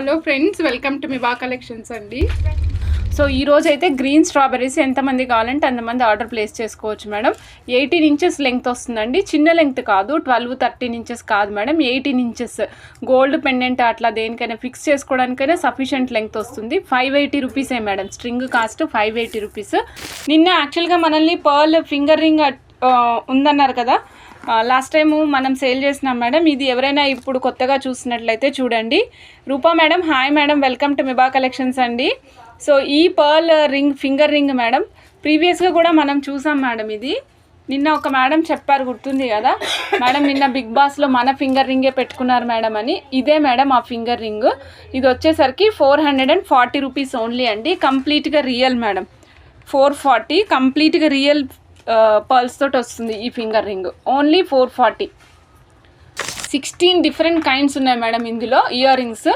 Hello friends, welcome to Miba collections అండి. So ఈరోజు అయితే గ్రీన్ స్ట్రాబెర్రీస్ ఎంతమంది కావాలంటే అంతమంది ఆర్డర్ ప్లేస్ చేసుకోవచ్చు మేడం. 18 ఇంచెస్ లెంగ్త్ వస్తుందండి, చిన్న లెంగ్త్ కాదు, 12-13 ఇంచెస్ కాదు మేడం, 18 ఇంచెస్. గోల్డ్ పెండెంట్ అట్లా దేనికైనా ఫిక్స్ చేసుకోవడానికైనా సఫిషియంట్ లెంగ్త్ వస్తుంది. 580 రూపీసే మేడం, స్ట్రింగ్ కాస్ట్ 580 రూపీస్. నిన్న యాక్చువల్గా మనల్ని పర్ల్ ఫింగర్ రింగ్ ఉందన్నారు కదా, లాస్ట్ టైము మనం సేల్ చేసినాం మేడం. ఇది ఎవరైనా ఇప్పుడు కొత్తగా చూసినట్లయితే చూడండి. Rupa madam, hi madam, welcome to Miba collections అండి. సో ఈ pearl ring finger ring madam ప్రీవియస్గా కూడా మనం చూసాం మేడం. ఇది నిన్న ఒక మేడం చెప్పారు, గుర్తుంది కదా మేడం, నిన్న బిగ్ బాస్లో మన ఫింగర్ రింగే పెట్టుకున్నారు మేడం అని. ఇదే మేడం ఆ ఫింగర్ రింగ్. ఇది వచ్చేసరికి 440 రూపీస్ ఓన్లీ అండి. కంప్లీట్గా రియల్ మేడం, 440 కంప్లీట్గా రియల్ పర్ల్స్ తోటి వస్తుంది ఈ finger ring. Only 440. 16 different kinds ఉన్నాయి మేడం ఇందులో ఇయర్ రింగ్స్.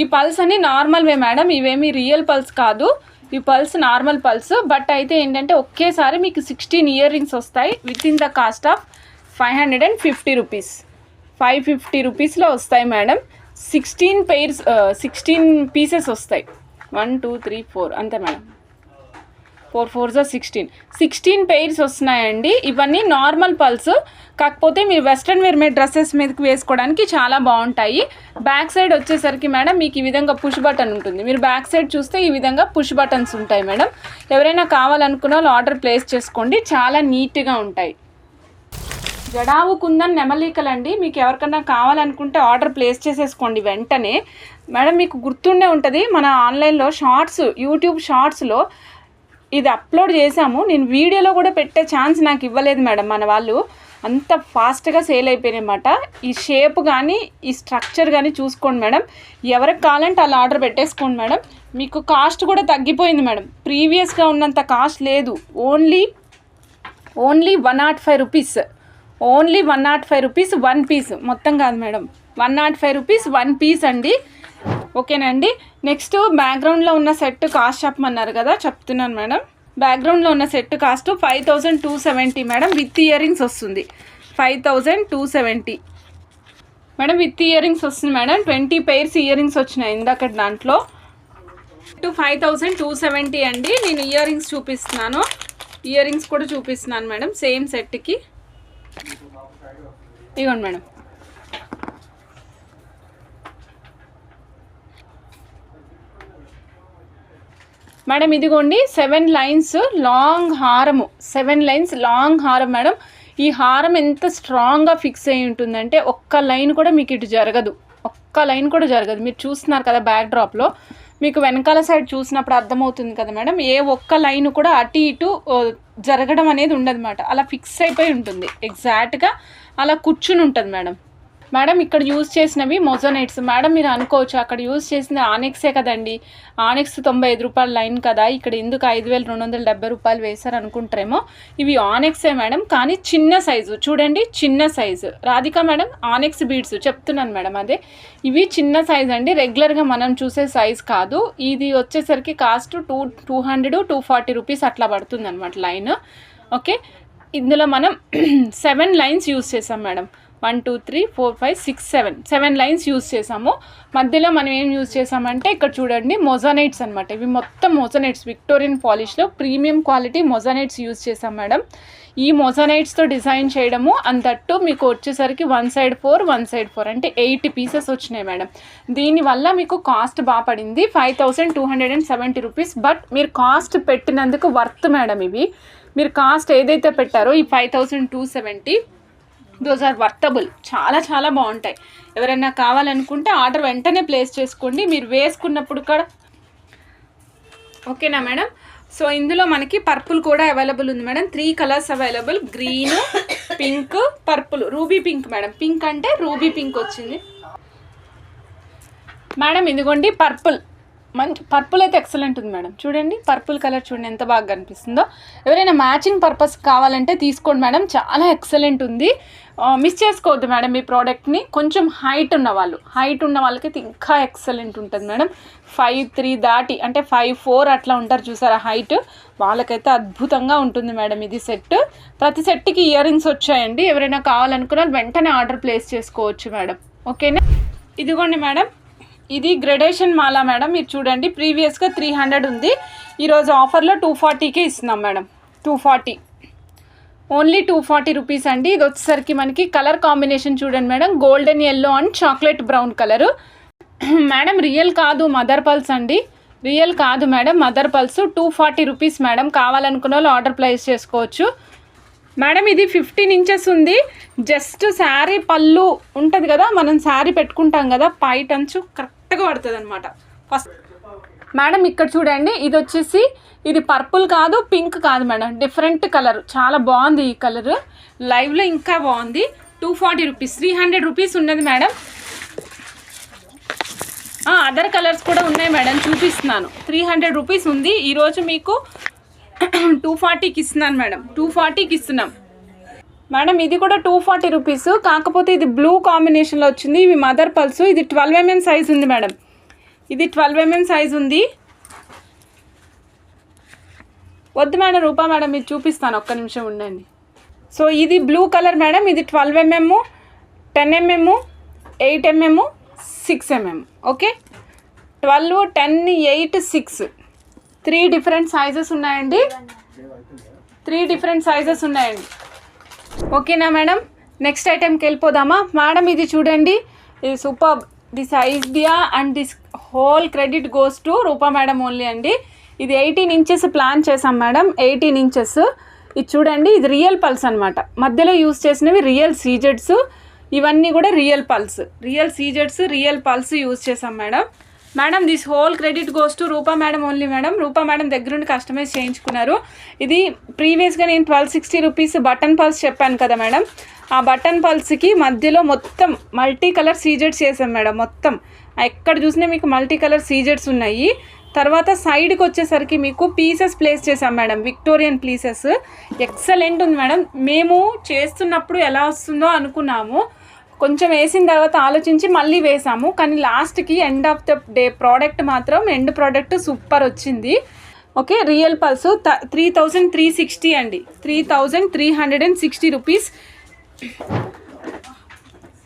ఈ పల్స్ అన్ని నార్మల్వే మేడం, ఇవేమి రియల్ పల్స్ కాదు. ఈ పల్స్ నార్మల్ పల్స్, బట్ అయితే ఏంటంటే ఒకేసారి మీకు 16 ఇయర్ రింగ్స్ వస్తాయి with in the cost of 550 rupees. 550 రూపీస్లో వస్తాయి మేడం. 16 పీసెస్ వస్తాయి. 1 2 3 4 అంతే మేడం. 4 4 16 పెయిర్స్ వస్తున్నాయండి. ఇవన్నీ నార్మల్ పల్స్, కాకపోతే మీరు వెస్ట్రన్ వేర్ మీద డ్రెస్సెస్ మీదకి వేసుకోవడానికి చాలా బాగుంటాయి. బ్యాక్ సైడ్ వచ్చేసరికి మేడం మీకు ఈ విధంగా పుష్ బటన్ ఉంటుంది. మీరు బ్యాక్ సైడ్ చూస్తే ఈ విధంగా పుష్ బటన్స్ ఉంటాయి మేడం. ఎవరైనా కావాలనుకున్న వాళ్ళు ఆర్డర్ ప్లేస్ చేసుకోండి, చాలా నీట్గా ఉంటాయి. జడావు కుందన్ నెమలికలండి. మీకు ఎవరికన్నా కావాలనుకుంటే ఆర్డర్ ప్లేస్ చేసేసుకోండి వెంటనే మేడం. మీకు గుర్తుండే ఉంటుంది, మన ఆన్లైన్లో షార్ట్స్, యూట్యూబ్ షార్ట్స్లో ఇది అప్లోడ్ చేశాము. నేను వీడియోలో కూడా పెట్టే ఛాన్స్ నాకు ఇవ్వలేదు మేడం మన వాళ్ళు, అంత ఫాస్ట్గా సేల్ అయిపోయినాయన్నమాట. ఈ షేప్ కానీ ఈ స్ట్రక్చర్ కానీ చూసుకోండి మేడం. ఎవరికి కావాలంటే అలా ఆర్డర్ పెట్టేసుకోండి మేడం. మీకు కాస్ట్ కూడా తగ్గిపోయింది మేడం, ప్రీవియస్గా ఉన్నంత కాస్ట్ లేదు. Only 105 rupees. Only 105 rupees 1 piece, మొత్తం కాదు మేడం, 105 రూపీస్ 1 పీస్ అండి. ఓకేనండి. నెక్స్ట్ బ్యాక్గ్రౌండ్లో ఉన్న సెట్ కాస్ట్ చెప్పమన్నారు కదా, చెప్తున్నాను మేడం. బ్యాక్గ్రౌండ్లో ఉన్న set cost 5270 madam, with ear rings వస్తుంది. 5270 మేడం, విత్ ఇయర్ రింగ్స్ వస్తుంది మేడం. 20 పెయిర్స్ ఇయర్ రింగ్స్ వచ్చినాయి ఇందాక దాంట్లో. 5270 అండి. నేను ఇయర్ రింగ్స్ చూపిస్తున్నాను, ఇయర్ రింగ్స్ కూడా చూపిస్తున్నాను మేడం సేమ్ సెట్కి. ఇదిగోండి మేడం, మేడం ఇదిగోండి 7 లైన్స్ లాంగ్ హారము, 7 లైన్స్ లాంగ్ హారం మేడం. ఈ హారం ఎంత స్ట్రాంగ్గా ఫిక్స్ అయి ఉంటుందంటే ఒక్క లైన్ కూడా మీకు ఇటు జరగదు, ఒక్క లైన్ కూడా జరగదు. మీరు చూస్తున్నారు కదా బ్యాక్ డ్రాప్లో, మీకు వెనకాల సైడ్ చూసినప్పుడు అర్థమవుతుంది కదా మేడం, ఏ ఒక్క లైన్ కూడా అటు ఇటు జరగడం అనేది ఉండదు అన్నమాట. అలా ఫిక్స్ అయిపోయి ఉంటుంది, ఎగ్జాక్ట్గా అలా కూర్చుని ఉంటుంది మేడం. మేడం ఇక్కడ యూజ్ చేసినవి మొజోనైట్స్ మేడం. మీరు అనుకోవచ్చు అక్కడ యూజ్ చేసింది ఆనెక్సే కదండి, ఆనెక్స్ 95 రూపాయల లైన్ కదా, ఇక్కడ ఎందుకు 5270 రూపాయలు వేశారు అనుకుంటారేమో. ఇవి ఆనెక్సే మేడం, కానీ చిన్న సైజు చూడండి, చిన్న సైజు. రాధిక మేడం, ఆనెక్స్ బీడ్స్ చెప్తున్నాను మేడం, అదే ఇవి చిన్న సైజ్ అండి, రెగ్యులర్గా మనం చూసే సైజ్ కాదు. ఇది వచ్చేసరికి కాస్ట్ 200-240 రూపీస్ అట్లా పడుతుంది అనమాట లైన్. ఓకే, ఇందులో మనం 7 లైన్స్ యూజ్ చేసాం మేడం. 1 2 3 4 5 6 7 లైన్స్ యూజ్ చేసాము. మధ్యలో మనం ఏం యూజ్ చేసామంటే ఇక్కడ చూడండి మొజోనైట్స్ అనమాట. ఇవి మొత్తం మొజోనైట్స్, విక్టోరియన్ పాలిష్లో ప్రీమియం క్వాలిటీ మొజోనైట్స్ యూజ్ చేసాం మేడం. ఈ మొజోనైట్స్తో డిజైన్ చేయడము అంతట్టు మీకు వచ్చేసరికి 1 side 4 1 side 4 అంటే 8 పీసెస్ వచ్చినాయి మేడం. దీనివల్ల మీకు కాస్ట్ బాగా పడింది 5270 రూపీస్. బట్ మీరు కాస్ట్ పెట్టినందుకు వర్త్ మేడం. ఇవి మీరు కాస్ట్ ఏదైతే పెట్టారో ఈ 5270 దోస్ ఆర్ వర్తబుల్, చాలా చాలా బాగుంటాయి. ఎవరైనా కావాలనుకుంటే ఆర్డర్ వెంటనే ప్లేస్ చేసుకోండి మీరు వేసుకున్నప్పుడు కూడా. ఓకేనా మేడం. సో ఇందులో మనకి పర్పుల్ కూడా అవైలబుల్ ఉంది madam. 3 colours available, green, pink, purple, ruby pink madam. Pink అంటే రూబీ పింక్ వచ్చింది మేడం. ఇదిగోండి పర్పుల్, మంచి పర్పుల్ అయితే ఎక్సలెంట్ ఉంది మేడం. చూడండి పర్పుల్ కలర్ చూడండి ఎంత బాగా కనిపిస్తుందో. ఎవరైనా మ్యాచింగ్ పర్పస్ కావాలంటే తీసుకోండి మేడం, చాలా ఎక్సలెంట్ ఉంది. మిస్ చేసుకోవద్దు మేడం ఈ ప్రోడక్ట్ని. కొంచెం హైట్ ఉన్న వాళ్ళకైతే ఇంకా ఎక్సలెంట్ ఉంటుంది మేడం. 5'3" దాటి అంటే 5'4" అట్లా ఉంటారు చూసారా హైట్, వాళ్ళకైతే అద్భుతంగా ఉంటుంది మేడం ఇది సెట్. ప్రతి సెట్కి ఇయర్ రింగ్స్ వచ్చాయండి. ఎవరైనా కావాలనుకున్న వెంటనే ఆర్డర్ ప్లేస్ చేసుకోవచ్చు మేడం. ఓకేనా. ఇదిగోండి మేడం, ఇది గ్రెడేషన్ మాల మేడం, మీరు చూడండి ప్రీవియస్గా 300 ఉంది, ఈరోజు ఆఫర్లో 240కే ఇస్తున్నాం మేడం. 240, ఓన్లీ 240 రూపీస్ అండి. ఇది వచ్చేసరికి మనకి కలర్ కాంబినేషన్ చూడండి madam, golden yellow and chocolate brown colour madam. Real కాదు మదర్ పల్స్ అండి, రియల్ కాదు madam, mother pulse. 240 rupees madam. కావాలనుకున్న వాళ్ళు ఆర్డర్ ప్లేస్ చేసుకోవచ్చు మేడం. ఇది 15 ఇంచెస్ ఉంది. జస్ట్ శారీ పళ్ళు ఉంటుంది కదా, మనం శారీ పెట్టుకుంటాం కదా, పైట్ అంచు కరెక్ట్గా పడుతుంది అనమాట. ఫస్ట్ మేడం ఇక్కడ చూడండి, ఇది వచ్చేసి ఇది పర్పుల్ కాదు, పింక్ కాదు మేడం, డిఫరెంట్ కలర్, చాలా బాగుంది ఈ కలర్. లైవ్లో ఇంకా బాగుంది. 240 రూపీస్. 300 రూపీస్ ఉన్నది మేడం. అదర్ కలర్స్ కూడా ఉన్నాయి మేడం, చూపిస్తున్నాను. 300 రూపీస్ ఉంది. ఈరోజు మీకు 240కి ఇస్తున్నాను మేడం. 240కి ఇస్తున్నాం మేడం. ఇది కూడా 240 రూపీస్, కాకపోతే ఇది బ్లూ కాంబినేషన్లో వచ్చింది. ఇవి మదర్ పల్స్. ఇది 12 mm సైజ్ ఉంది మేడం. ఇది 12 mm సైజ్ ఉంది. వద్దు మేడం రూపా మేడం, ఇది చూపిస్తాను, ఒక్క నిమిషం ఉండండి. సో ఇది బ్లూ కలర్ మేడం. ఇది 12 mm, 10 mm, 8 mm, 6 mm. Okay, 12, 10, 8, 6, 3 different sizes ఉన్నాయండి. 3 డిఫరెంట్ సైజెస్ ఉన్నాయండి. ఓకేనా మేడం. నెక్స్ట్ ఐటెంకి వెళ్ళిపోదామా మేడం. ఇది చూడండి, ఇది super. This idea and this whole credit goes to Rupa madam only అండి. ఇది 18 ఇంచెస్ ప్లాన్ చేసాం మేడం. 18 ఇంచెస్. ఇది చూడండి, ఇది రియల్ పల్స్ అనమాట. మధ్యలో యూస్ చేసినవి రియల్ సీజెడ్స్, ఇవన్నీ కూడా రియల్ పల్స్, రియల్ సీజెడ్స్, రియల్ పల్స్ యూజ్ చేసాం madam. Madam this whole credit goes to Rupa madam only madam. Rupa madam దగ్గర నుండి కస్టమైజ్ చేయించుకున్నారు. ఇది ప్రీవియస్గా నేను 1260 రూపీస్ బటన్ పల్స్ చెప్పాను కదా మేడం, ఆ బటన్ పల్స్కి మధ్యలో మొత్తం మల్టీ కలర్ సీజెడ్స్ చేసాం మేడం. మొత్తం ఎక్కడ చూసినా మీకు మల్టీ కలర్ సీజెడ్స్ ఉన్నాయి. తర్వాత సైడ్కి వచ్చేసరికి మీకు పీసెస్ ప్లేస్ చేసాం మేడం, విక్టోరియన్ పీసెస్. ఎక్సలెంట్ ఉంది మేడం. మేము చేస్తున్నప్పుడు ఎలా వస్తుందో అనుకున్నాము, కొంచెం వేసిన తర్వాత ఆలోచించి మళ్ళీ వేసాము, కానీ లాస్ట్కి end of the day product మాత్రం ఎండ్ ప్రోడక్ట్ సూపర్ వచ్చింది. ఓకే, రియల్ పల్స్ 3360 అండి. 3360 రూపీస్.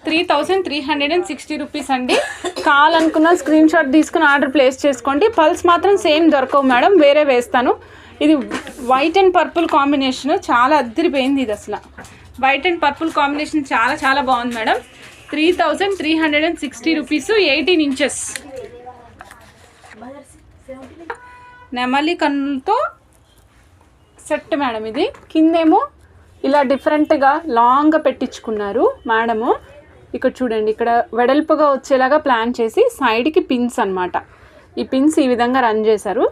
3360 రూపీస్ అండి. కావాలనుకున్న స్క్రీన్ షాట్ తీసుకుని ఆర్డర్ ప్లేస్ చేసుకోండి. పల్స్ మాత్రం సేమ్ దొరకవు మేడం, వేరే వేస్తాను. ఇది వైట్ అండ్ పర్పుల్ కాంబినేషన్, చాలా అద్దరిపోయింది ఇది అసలు. వైట్ అండ్ పర్పుల్ కాంబినేషన్ చాలా చాలా బాగుంది మేడం. 3360 రూపీస్. 18 ఇంచెస్ నెమలి కన్నులతో సెట్ మేడం. ఇది కిందేమో ఇలా డిఫరెంట్గా లాంగ్గా పెట్టించుకున్నారు మేడము. ఇక్కడ చూడండి, ఇక్కడ వెడల్పుగా వచ్చేలాగా ప్లాన్ చేసి సైడ్కి పిన్స్ అనమాట. ఈ పిన్స్ ఈ విధంగా రన్ చేశారు.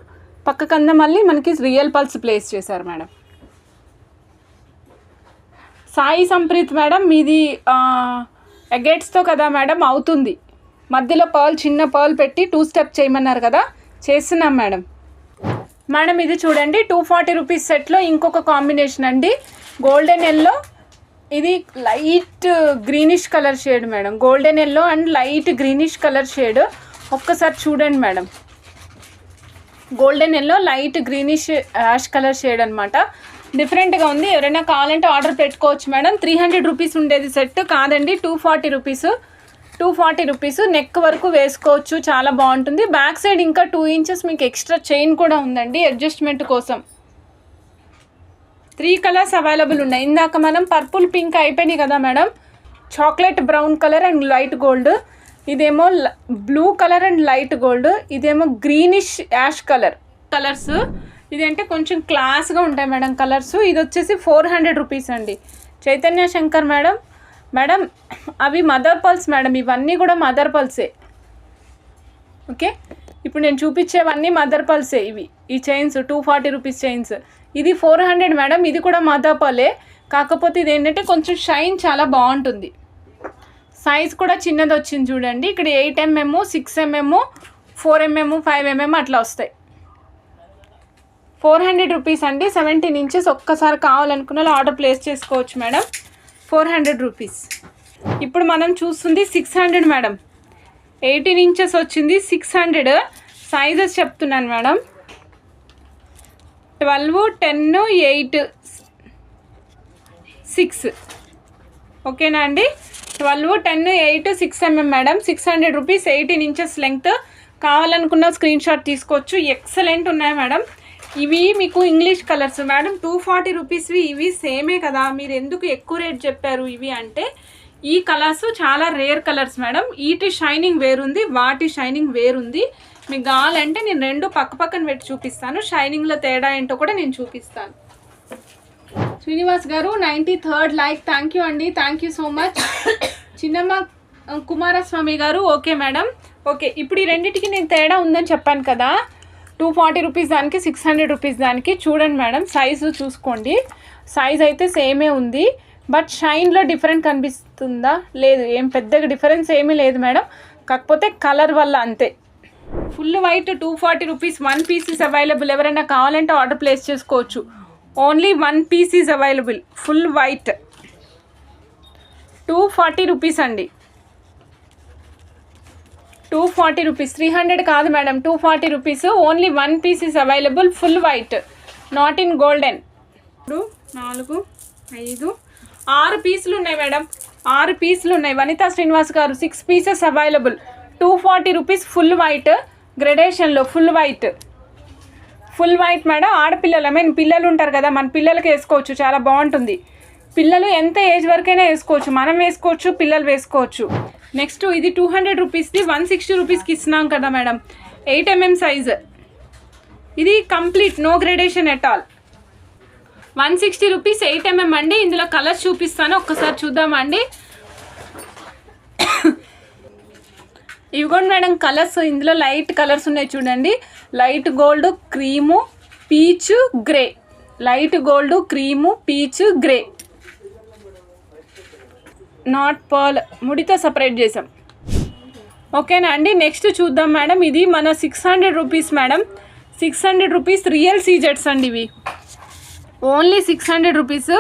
పక్కకంద మళ్ళీ మనకి రియల్ పల్స్ ప్లేస్ చేశారు మేడం. సాయి సంప్రీత్ మేడం, మీది ఎగేట్స్తో కదా మేడం, అవుతుంది. మధ్యలో పర్ల్, చిన్న పర్ల్ పెట్టి 2 స్టెప్ చేయమన్నారు కదా, చేస్తున్నాం మేడం. మేడం ఇది చూడండి, 240 రూపీస్ సెట్లో ఇంకొక కాంబినేషన్ అండి. గోల్డెన్ ఎల్లో, ఇది light greenish colour shade madam. Golden yellow and light greenish colour shade. ఒక్కసారి చూడండి madam, golden yellow light greenish ash colour shade అనమాట. డిఫరెంట్గా ఉంది. ఎవరైనా కావాలంటే ఆర్డర్ పెట్టుకోవచ్చు మేడం. 300 రూపీస్ ఉండేది సెట్, కాదండి 240 రూపీస్. 240 రూపీస్. నెక్ వరకు వేసుకోవచ్చు, చాలా బాగుంటుంది. బ్యాక్ సైడ్ ఇంకా 2 ఇంచెస్ మీకు ఎక్స్ట్రా చైన్ కూడా ఉందండి అడ్జస్ట్మెంట్ కోసం. 3 కలర్స్ అవైలబుల్ ఉన్నాయి. ఇందాక మనం పర్పుల్ పింక్ అయిపోయినాయి కదా madam, chocolate brown colour and light gold. ఇదేమో blue colour and light gold. ఇదేమో గ్రీనిష్ యాష్ కలర్స్. ఇదంటే కొంచెం క్లాస్గా ఉంటాయి మేడం కలర్స్. ఇది వచ్చేసి 400 రూపీస్ అండి. చైతన్య శంకర్ మేడం. మేడం అవి మదర్ పల్స్ మేడం, ఇవన్నీ కూడా మదర్ పల్సే. ఓకే, ఇప్పుడు నేను చూపించేవన్నీ మదర్ పల్సే. ఇవి ఈ చైన్స్ 240 రూపీస్ చైన్స్. ఇది 400 మేడం. ఇది కూడా మదర్ పలే, కాకపోతే ఇది ఏంటంటే కొంచెం షైన్ చాలా బాగుంటుంది. సైజ్ కూడా చిన్నది వచ్చింది చూడండి. ఇక్కడ 8 mm, 6 mm, 4 mm, 5 mm అట్లా వస్తాయి. 400 రూపీస్ అండి. 17 ఇంచెస్. ఒక్కసారి కావాలనుకున్న ఆర్డర్ ప్లేస్ చేసుకోవచ్చు మేడం. 400 రూపీస్. ఇప్పుడు మనం చూస్తుంది 600 మేడం. 18 ఇంచెస్ వచ్చింది, 600. సైజెస్ చెప్తున్నాను మేడం. 12, 10, 8, 6. ఓకేనా అండి. 12, 10, 8, 6 mm madam. 600 rupees, 18 inches length. కావాలనుకున్న స్క్రీన్ షాట్ తీసుకోవచ్చు. ఎక్సలెంట్ ఉన్నాయి మేడం. ఇవి మీకు ఇంగ్లీష్ కలర్స్ మేడం. 240 రూపీస్వి ఇవి సేమే కదా, మీరు ఎందుకు ఎక్కువ రేట్ చెప్పారు ఇవి అంటే, ఈ కలర్స్ చాలా రేర్ కలర్స్ మేడం. వీటి షైనింగ్ వేరుంది, వాటి షైనింగ్ వేరుంది. మీకు కావాలంటే నేను రెండు పక్క పక్కన పెట్టి చూపిస్తాను. షైనింగ్లో తేడా ఏంటో కూడా నేను చూపిస్తాను. శ్రీనివాస్ గారు 93rd లైక్, థ్యాంక్ యూ అండి, థ్యాంక్ యూ సో మచ్. చిన్నమ్మ కుమారస్వామి గారు ఓకే మేడం. ఓకే, ఇప్పుడు ఈ రెండింటికి నేను తేడా ఉందని చెప్పాను కదా, 240 రూపీస్ దానికి, 600 రూపీస్ దానికి. చూడండి మేడం, సైజు చూసుకోండి. సైజ్ అయితే సేమే ఉంది, బట్ షైన్లో డిఫరెంట్ కనిపిస్తుందా? లేదు, ఏం పెద్దగా డిఫరెన్స్ ఏమీ లేదు మేడం, కాకపోతే కలర్ వల్ల అంతే. Full white 240 rupees, 1 piece is available. ఎవరైనా కావాలంటే ఆర్డర్ ప్లేస్ చేసుకోవచ్చు. Only 1 piece is available. Full white 240 rupees అండి. 240 రూపీస్, 300 కాదు madam, 240 rupees. Only 1 piece is available. Full white, not in golden. 4, 5, 6 పీసులు ఉన్నాయి మేడం. 6 పీసులు ఉన్నాయి. వనితా శ్రీనివాస్ గారు 6 pieces available. 240 rupees. Full white గ్రెడేషన్లో, full white. Full white madam. ఆడపిల్లలు, పిల్లలు ఉంటారు కదా, మన పిల్లలకి వేసుకోవచ్చు, చాలా బాగుంటుంది. పిల్లలు ఎంత ఏజ్ వరకైనా వేసుకోవచ్చు, మనం వేసుకోవచ్చు, పిల్లలు వేసుకోవచ్చు. నెక్స్ట్ ఇది 200 రూపీస్ది 160 రూపీస్కి ఇస్తున్నాం కదా మేడం. 8 mm size. ఇది complete no gradation at all. 160 rupees, 8 mm అండి. ఇందులో కలర్స్ చూపిస్తాను, ఒక్కసారి చూద్దామండి. ఇవిగోండి మేడం కలర్స్. ఇందులో లైట్ కలర్స్ ఉన్నాయి చూడండి. Light gold, cream, peach, grey. Light gold, cream, peach, grey. Not pearl, ముడితో సపరేట్ చేసాం. ఓకేనా అండి. నెక్స్ట్ చూద్దాం మేడం. ఇది మన 600 రూపీస్ మేడం. 600 రూపీస్ రియల్ సీజెట్స్ అండి ఇవి. Only 600 rupees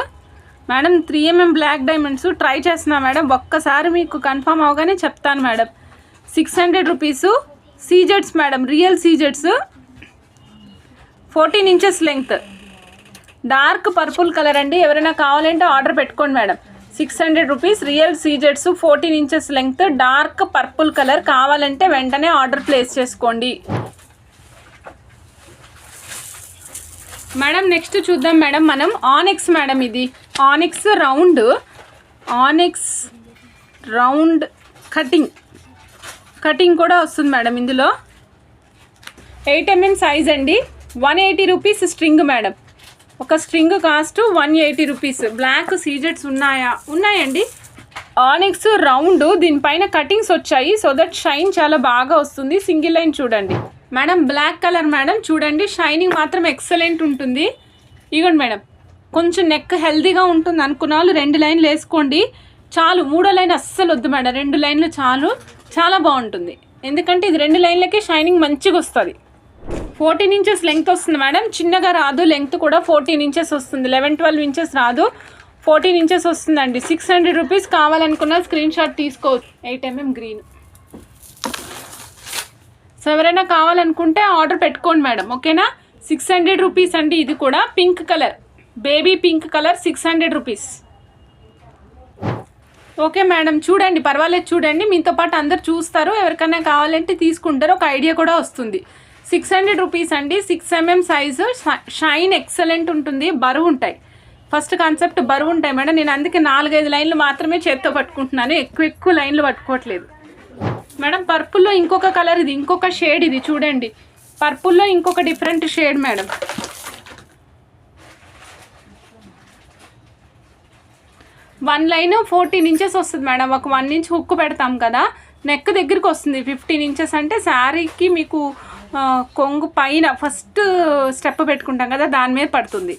madam. 3 mm black diamonds try చేస్తున్నా మేడం, ఒక్కసారి మీకు కన్ఫర్మ్ అవగానే చెప్తాను మేడం. 600 రూపీసు సీజెట్స్ మేడం, రియల్ సీజెట్స్. 14 inches length, dark purple colour అండి. ఎవరైనా కావాలంటే ఆర్డర్ పెట్టుకోండి మేడం. 600 రూపీస్ రియల్ సీజెట్స్, 14 inches length, dark purple colour. కావాలంటే వెంటనే ఆర్డర్ ప్లేస్ చేసుకోండి మేడం. నెక్స్ట్ చూద్దాం మేడం మనం. Onyx madam. ఇది onyx round, onyx round cutting కూడా వస్తుంది మేడం. ఇందులో 8 mm సైజ్ అండి. 180 రూపీస్ స్ట్రింగ్ మేడం. ఒక స్ట్రింగ్ కాస్ట్ 180 రూపీస్. బ్లాక్ సీజెట్స్ ఉన్నాయండి. ఆనిక్స్ రౌండ్, దీనిపైన కటింగ్స్ వచ్చాయి, సో దట్ షైన్ చాలా బాగా వస్తుంది. సింగిల్ లైన్ చూడండి మేడం. Black colour madam. చూడండి షైనింగ్ మాత్రం ఎక్సలెంట్ ఉంటుంది. ఇగోండి మేడం, కొంచెం నెక్ హెల్దీగా ఉంటుంది అనుకున్న వాళ్ళు 2 లైన్లు వేసుకోండి చాలు. 3వ లైన్ అస్సలు వద్దు మేడం, 2 లైన్లు చాలు, చాలా బాగుంటుంది. ఎందుకంటే ఇది 2 లైన్లకే షైనింగ్ మంచిగా వస్తుంది. 14 ఇంచెస్ లెంగ్త్ వస్తుంది మేడం. చిన్నగా రాదు, లెంగ్త్ కూడా 14 ఇంచెస్ వస్తుంది. 11-12 ఇంచెస్ రాదు, 14 ఇంచెస్ వస్తుందండి. 600 రూపీస్. కావాలనుకున్న స్క్రీన్ షాట్ తీసుకోవచ్చు. 8 mm గ్రీన్. సో ఎవరైనా కావాలనుకుంటే ఆర్డర్ పెట్టుకోండి మేడం, ఓకేనా. 600 రూపీస్ అండి. ఇది కూడా pink colour, baby pink colour, 600 rupees. Okay madam, చూడండి పర్వాలేదు, చూడండి, మీతో పాటు అందరు చూస్తారు, ఎవరికైనా కావాలంటే తీసుకుంటారు, ఒక ఐడియా కూడా వస్తుంది. 600 రూపీస్ అండి. 6 mm సైజు, షైన్ ఎక్సలెంట్ ఉంటుంది, బరువు ఉంటాయి. ఫస్ట్ కాన్సెప్ట్ బరువు ఉంటాయి మేడం. నేను అందుకే 4-5 లైన్లు మాత్రమే చేత్తో పట్టుకుంటున్నాను, ఎక్కువ లైన్లు పట్టుకోవట్లేదు మేడం. పర్పుల్లో ఇంకొక కలర్, ఇది ఇంకొక షేడ్, ఇది చూడండి. పర్పుల్లో ఇంకొక different shade madam. One line 14 inches వస్తుంది మేడం. ఒక 1 ఇంచ్ హుక్ పెడతాం కదా, నెక్ దగ్గరికి వస్తుంది. 15 ఇంచెస్ అంటే శారీకి మీకు కొంగు పైన ఫస్ట్ స్టెప్ పెట్టుకుంటాం కదా, దాని మీద పడుతుంది.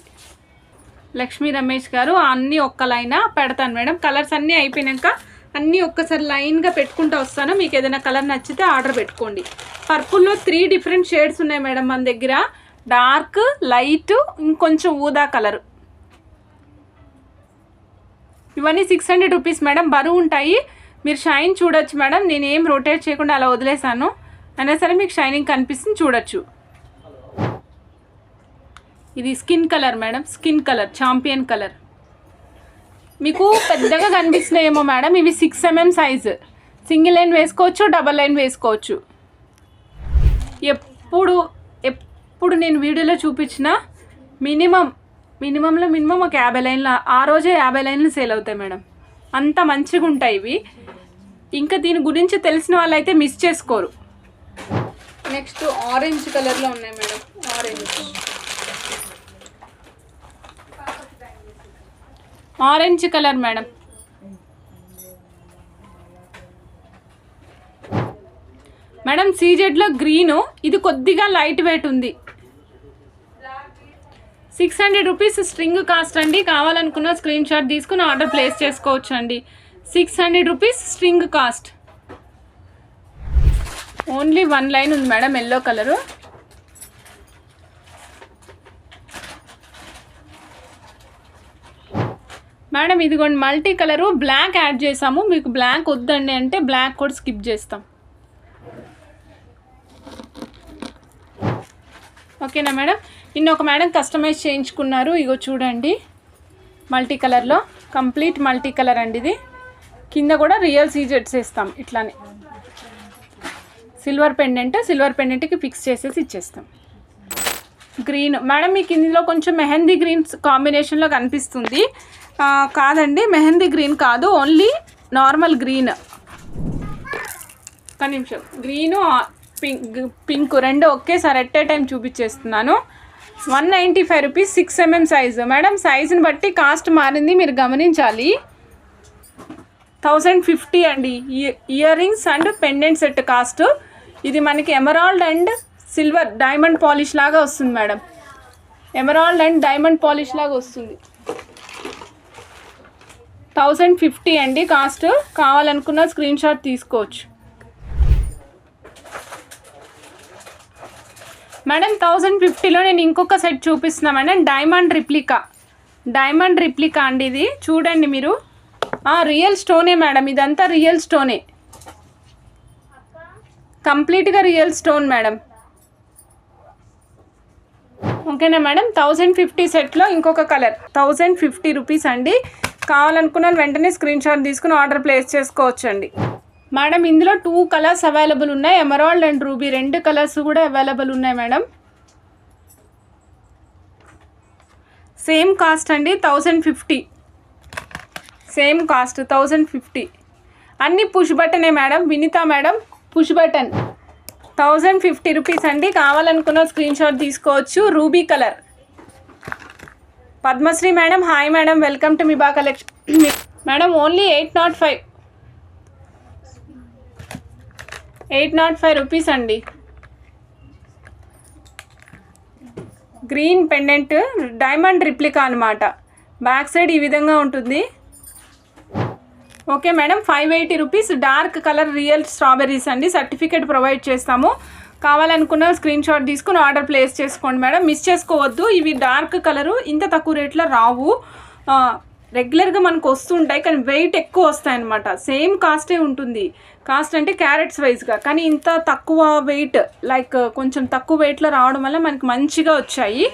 లక్ష్మీ రమేష్ గారు అన్నీ ఒక్క లైన్ పెడతాను మేడం. కలర్స్ అన్నీ అయిపోయాక అన్నీ ఒక్కసారి లైన్గా పెట్టుకుంటూ వస్తాను. మీకు ఏదైనా కలర్ నచ్చితే ఆర్డర్ పెట్టుకోండి. పర్పుల్లో 3 డిఫరెంట్ షేడ్స్ ఉన్నాయి మేడం మన దగ్గర. డార్క్, లైట్, ఇంకొంచెం ఊదా కలర్. ఇవన్నీ 600 రూపీస్ మేడం. బరువు ఉంటాయి, మీరు షైన్ చూడొచ్చు మేడం. నేను ఏం రొటేట్ చేయకుండా అలా వదిలేసాను, అయినా సరే మీకు షైనింగ్ కనిపిస్తుంది, చూడొచ్చు. ఇది skin colour madam, skin colour, champion colour. మీకు పెద్దగా కనిపిస్తున్నాయేమో మేడం, ఇవి 6 mm సైజు. సింగిల్ లైన్ వేసుకోవచ్చు, డబల్ లైన్ వేసుకోవచ్చు. ఎప్పుడు నేను వీడియోలో చూపించిన మినిమంలో మినిమం ఒక 50 లైన్లు, ఆ రోజే 50 లైన్లు సేల్ అవుతాయి మేడం. అంత మంచిగా ఉంటాయి ఇవి. ఇంకా దీని గురించి తెలిసిన వాళ్ళైతే మిస్ చేసుకోరు. నెక్స్ట్ ఆరెంజ్ కలర్లో ఉన్నాయి madam. Orange colour madam. Madam సీజెడ్లో గ్రీను, ఇది కొద్దిగా లైట్ వెయిట్ ఉంది. 600 రూపీస్ స్ట్రింగ్ కాస్ట్ అండి. కావాలనుకున్న స్క్రీన్ షాట్ తీసుకుని ఆర్డర్ ప్లేస్ చేసుకోవచ్చు అండి. 600 rupees string cost. Only 1 line ఉంది మేడం, ఎల్లో కలరు. మేడం ఇదిగోండి మల్టీ కలరు, బ్లాక్ యాడ్ చేసాము. మీకు బ్లాక్ వద్దండి అంటే బ్లాక్ కూడా స్కిప్ చేస్తాం. ఓకేనా మేడం. ఒక మేడం కస్టమైజ్ చేయించుకున్నారు, ఇగో చూడండి మల్టీ కలర్లో, కంప్లీట్ మల్టీ కలర్ అండి ఇది. కింద కూడా రియల్ సీజెడ్స్ వేస్తాం ఇట్లానే. సిల్వర్ పెండెంట్కి ఫిక్స్ చేసేసి ఇచ్చేస్తాం. గ్రీన్ మేడం, మీకు ఇందులో కొంచెం మెహందీ గ్రీన్స్ కాంబినేషన్లో కనిపిస్తుంది. కాదండి, మెహందీ గ్రీన్ కాదు, ఓన్లీ నార్మల్ గ్రీన్. ఒక నిమిషం, గ్రీను పింక్ రెండు ఒకేసారి ఎట్ ఏ టైం చూపించేస్తున్నాను. 195 రూపీస్ 6 mm సైజు. మేడం సైజుని బట్టి కాస్ట్ మారింది, మీరు గమనించాలి. 1050 అండి. Earrings and pendant set cost. ఇది మనకి emerald and silver diamond polish లాగా వస్తుంది madam. Emerald and diamond polish లాగా వస్తుంది. 1050 అండి కాస్ట్. కావాలనుకున్న స్క్రీన్ షాట్ తీసుకోవచ్చు మేడం. 1050లో నేను ఇంకొక సెట్ చూపిస్తున్నా మేడం. డైమండ్ రిప్లికా అండి ఇది. చూడండి మీరు, రియల్ స్టోనే మేడం, ఇదంతా రియల్ స్టోనే, కంప్లీట్గా రియల్ స్టోన్ మేడం. ఓకేనా మేడం. 1050 సెట్లో ఇంకొక కలర్ 1050 రూపీస్ అండి. కావాలనుకున్న వెంటనే స్క్రీన్ షాట్ తీసుకుని ఆర్డర్ ప్లేస్ చేసుకోవచ్చు అండి. మేడం ఇందులో 2 కలర్స్ అవైలబుల్ ఉన్నాయి, ఎమరాల్డ్ అండ్ రూబీ 2 కలర్స్ కూడా అవైలబుల్ ఉన్నాయి మేడం. సేమ్ కాస్ట్ అండి 1050. Same cost 1050. అన్నీ పుష్ బటనే madam. Vinitha madam push button. 1050 rupees అండి. కావాలనుకున్న స్క్రీన్ షాట్ తీసుకోవచ్చు. Ruby colour. Padmashri madam hi madam, welcome to Miba collection. Madam only 805 rupees అండి. గ్రీన్ పెండెంట్ డైమండ్ రిప్లికా అనమాట. బ్యాక్ సైడ్ ఈ విధంగా ఉంటుంది. Okay madam. 580 rupees dark colour real strawberries అండి. Certificate provide చేస్తాము. కావాలనుకున్న స్క్రీన్ షాట్ తీసుకుని ఆర్డర్ ప్లేస్ చేసుకోండి మేడం. మిస్ చేసుకోవద్దు. ఇవి డార్క్ కలరు ఇంత తక్కువ రేట్లో రావు. రెగ్యులర్గా మనకు వస్తుంటాయి కానీ వెయిట్ ఎక్కువ వస్తాయి అన్నమాట. సేమ్ కాస్టే ఉంటుంది. కాస్ట్ అంటే క్యారెట్స్ వైజ్గా, కానీ ఇంత తక్కువ వెయిట్, లైక్ కొంచెం తక్కువ వెయిట్లో రావడం వల్ల మనకి మంచిగా వచ్చాయి.